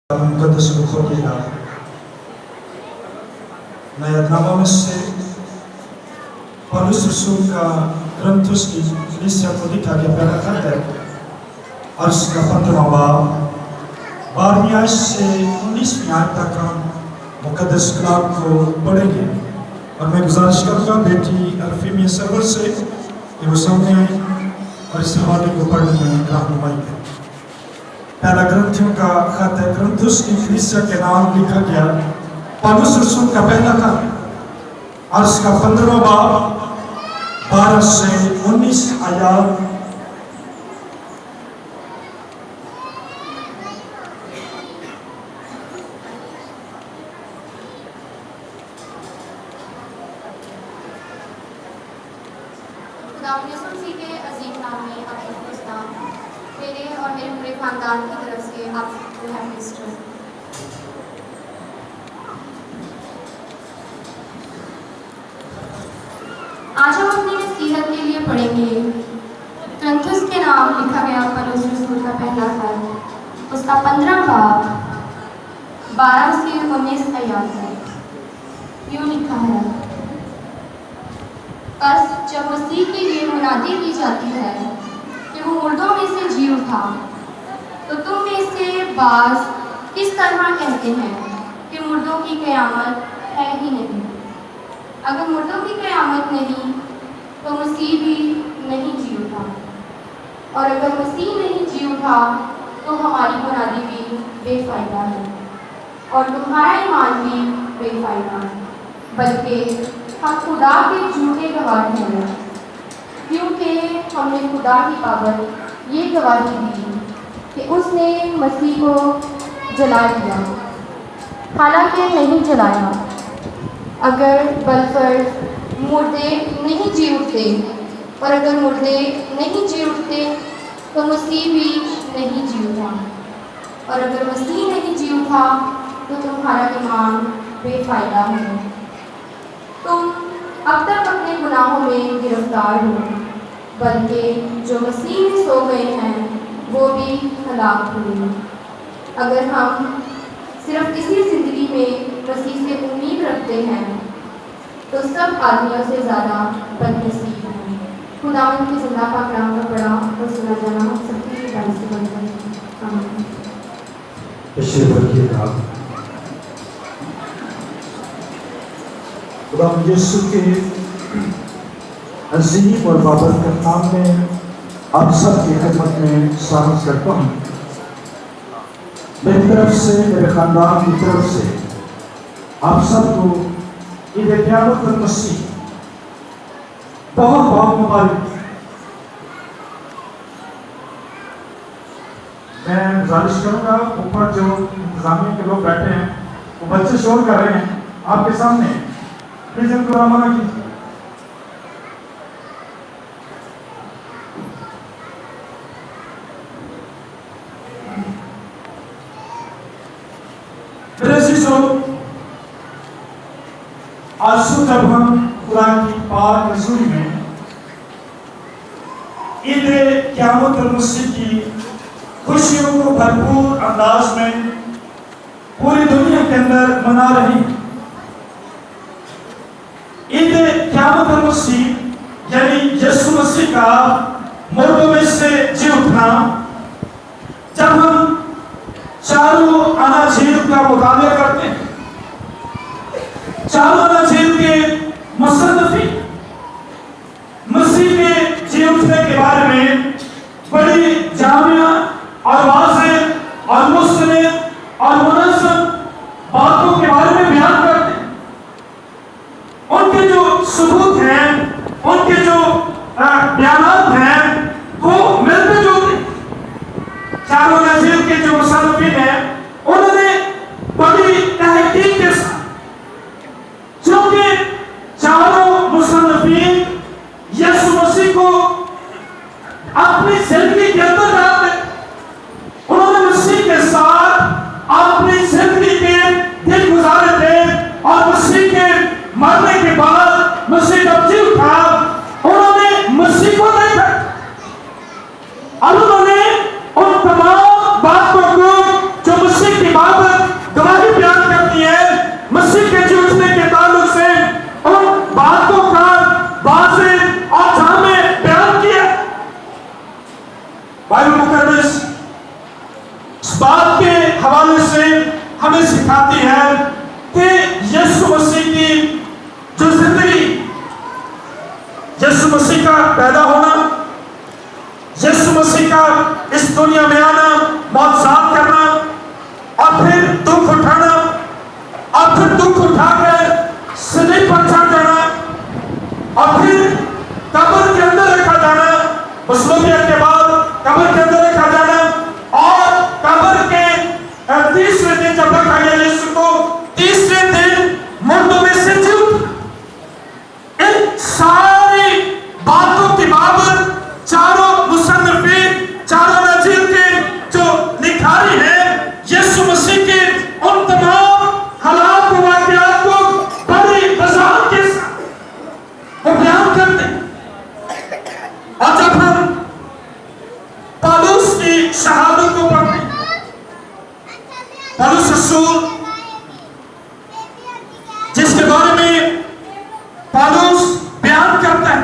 मुकद्दस को खोलेगा। नया में से पौलुस रसूल का ग्रंथुस की कलीसिया को लिखा गया पहला खत है और उसका 15वां बाब 12वीं आयत से 19वीं आयत तक हम मुकद्दस कलाम को पढ़ेंगे। और मैं गुजारिश करूँगा बेटी अल्फीमिया सरवर से कि वो सामने आए और इस हवाले को पढ़ने में रहनुमाई करें। पहला ग्रंथियों का खत है, ग्रंथुस की कलीसिया के नाम लिखा गया पौलुस रसूल का पहला खत और उसका 15वां बाब 12 से 19 आयत। खानदान की तरफ से आप सबको हैप्पी ईस्टर। आज हम अपनी नसीहत के लिए पढ़ेंगे ग्रंथुस के नाम लिखा गया पौलुस रसूल का पहला खत, उसका 15वां बाब 12 से 19 आयत है। यूं लिखा है, बस जब मसीह की ये मुनादी की जाती है कि वो मुर्दों में से जी उठा, तो तुम में से बाज़ किस तरह कहते हैं कि मुर्दों की क़यामत है ही नहीं। अगर मुर्दों की क़यामत नहीं तो मसीह भी नहीं जी उठा, और अगर मसीह नहीं जी उठा तो हमारी मुनादी भी बेफ़ायदा है और तुम्हारा ईमान भी बेफ़ायदा है, बल्कि हम खुदा के झूठे गवाह हैं, क्योंकि हमने खुदा की बाबत ये गवाही दी कि उसने मसीह को जला दिया, हालांकि नहीं जलाया। अगर बलफर्ज मुर्दे नहीं जी उठते, और अगर मुर्दे नहीं जी उठते तो मसीह भी नहीं जी उठा, और अगर मसीह नहीं जी उठा तो तुम्हारा ईमान बेफ़ायदा है। तुम अब तक अपने गुनाहों में गिरफ्तार हो, बल्कि जो मसीह में सो गए हैं वो भी हलाक हुए। अगर हम सिर्फ इसी ज़िंदगी में मसीह से उम्मीद रखते हैं तो सब आदमियों से ज़्यादा बदनसीब हैं। खुदावंद की ज़िंदा पाक कलाम का पढ़ा और सुना जाना सबकी बात से बनता है। आमीन। खुदा यीशु के अजीम और बाबरकत नाम में आप सबकी खिदमत में स्वागत करता हूँ। मेरी तरफ से, मेरे खानदान की तरफ से आप सबको ईद क़यामत अल मसीह बहुत बहुत मुबारक। मैं गुजारिश करूँगा, ऊपर जो इंतजामिया के लोग बैठे हैं वो बच्चे शोर कर रहे हैं आपके सामने, प्लीज इनको रवाना कीजिए। आज जब हम कुरान की पाक रसूल में ईद क़यामत अल मसीह की खुशियों को भरपूर अंदाज में पूरी दुनिया के अंदर मना रही हैं। ईद क़यामत अल मसीह यानी यीशु मसीह का मुर्दों में से जी उठना, जब हम चारों अनाजील का मुताबिया करते हैं, चारों अनाजील के मुसन्निफ़ीन मसीह के जी उठने के बारे में बड़ी जामिया और वाज़ेह और मुस्तनिद और मुनज़्ज़म बातों के बारे में बयान करते हैं। उनके जो सबूत हैं, उनके जो बयानात हैं वो मिलते जुलते हैं। चारों अनाजील के जो मुसन्निफ़ीन हैं उन्होंने बड़ी तहकीक के साथ, क्योंकि चारों मुसन्निफ़ीन यीशु मसीह को अपनी जिंदगी के अंदर डालते, उन्होंने मसीह के साथ अपनी जिंदगी के दिन गुजारे थे, और मसीह के मरने के बाद मसीह जब जी उठा उन्होंने मसीह को देखा और उन्होंने उन तमाम बातों को जो हवाले से हमें सिखाती है कि यीशु मसीह की जो जिंदगी, यीशु मसीह का पैदा होना, यीशु मसीह का इस दुनिया में आना, मौत करना और फिर दुख उठाना और फिर दुख उठाकर सलीब पर चढ़ जाना और फिर कब्र के अंदर रखा जाना, मसलूबियत के बाद कब्र के अंदर रखा जाना और कब्र के तीसरे दिन जब रखा गया यीशु को, तीसरे दिन मुर्दों में से जी उठा। इन सारी बातों की बाबत चारों मुसन्निफीन, चारों नजीर के जो लिखारी है यीशु मसीह के उन तमाम हालात व वाक़यात को बड़ी वज़ाहत के साथ वो बयान करते हैं। और जब हम पौलुस की शहादत को पढ़ते हैं, पौलुस रसूल जिसके बारे में पौलुस बयान करता है,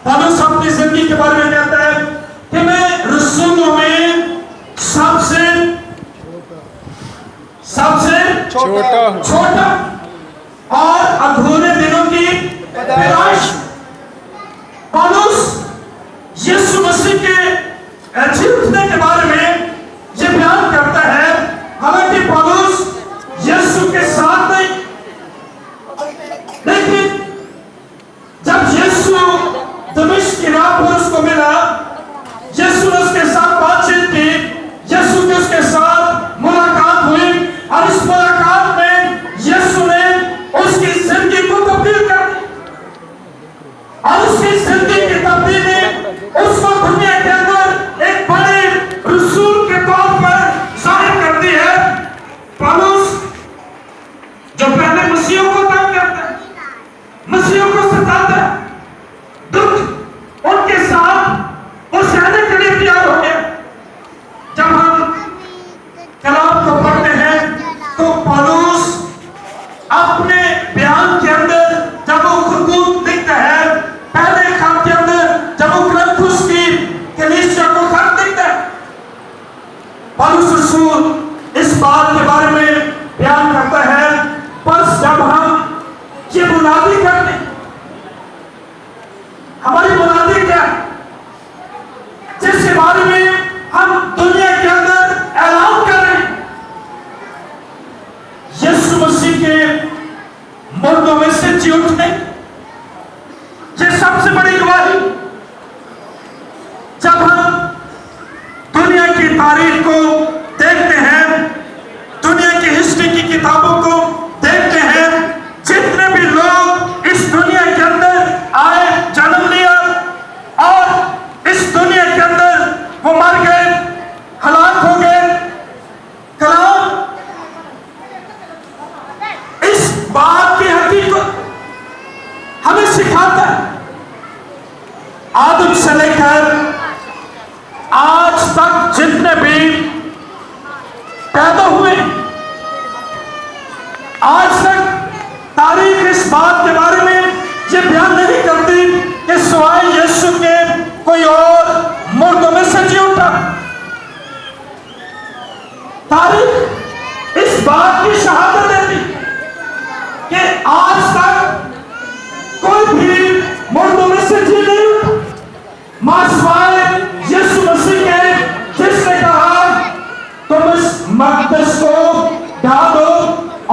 पौलुस अपनी जिंदगी के बारे में कहता है कि मैं रसूलों में सबसे छोटा और अधूरे दिनों की पैदाइश। पौलुस यीशु मसीह के जी उठने के बारे में ये बयान करता है, हालांकि पौलुस यीशु के साथ नहीं, लेकिन जब यीशु दमिश्क की राह पर उसको मिला, यीशु ने उसके साथ बातचीत की, यीशु की उसके साथ मुलाकात हुई और इस मुलाकात में यीशु ने उसकी जिंदगी को तब्दील कर दिया और उसकी जिंदगी की तब्दीली उसको दुनिया के अंदर एक बड़े रसूल के तौर पर जाहिर करती है। पौलुस जो पहले मसीहों को तंग करता है, मसीहों को सताता है, दुख उनके साथ वो सहने के लिए तैयार हो गया। जब हम कलाम को पढ़ते हैं तो पौलुस अपने बयान के अंदर जब वो खुद लिखता है, पहले खत के अंदर जब वो कुरिन्थुस की कलीसिया को खत लिखता है, पौलुस रसूल इस बात के बारे में बयान करता है, बस जब हम ये बुनियादी करते हैं, हमारी बुनियादी क्या है, जिसके बारे में हम दुनिया के अंदर ऐलान कर रहे हैं, यीशु मसीह के मुर्दों में से जी उठने, ये सबसे बड़ी गवाही। जब हम दुनिया की तारीख को देखते हैं, दुनिया की हिस्ट्री की किताबों को देखते हैं, जितने भी लोग इस दुनिया के अंदर आए, जन्म लिया और इस दुनिया के अंदर वो मर गए, हलाक हो गए, कलाम इस बात की हकीकत हमें सिखाता है। आदम से लेकर आज तक जितने भी पैदा हुए, आज तक तारीख इस बात के बारे में ये बयान नहीं करती कि सिवाय यीशु के कोई और मुर्दों में से जी उठा। तारीख इस बात की शहादत देती कि आज तक कोई भी मुर्दों में से जी नहीं उठा, सिवाय यीशु मसीह के, जिसने कहा तुम इस मकदस को ढा दो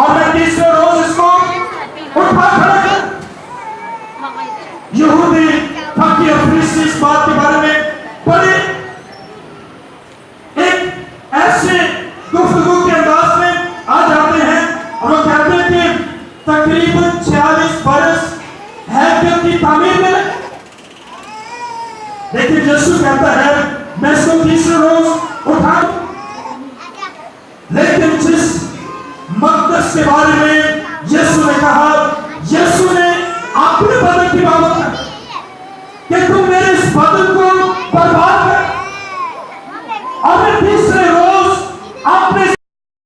और मैं तीसरे रोज इसको उठा खड़ा कर। यहूदी फकीर और फरीसी इस बात के बारे में बड़े एक ऐसे गुफ्तगू के अंदाज में आ जाते हैं और वो कहते हैं कि तकरीबन 46 बरस हैकल की तामीर में लगे, लेकिन यीशु कहता है मैं इसको तीसरे रोज उठा। लेकिन जिस मकदस के बारे में यीशु ने कहा, यीशु ने अपने बदन की बात कि तुमने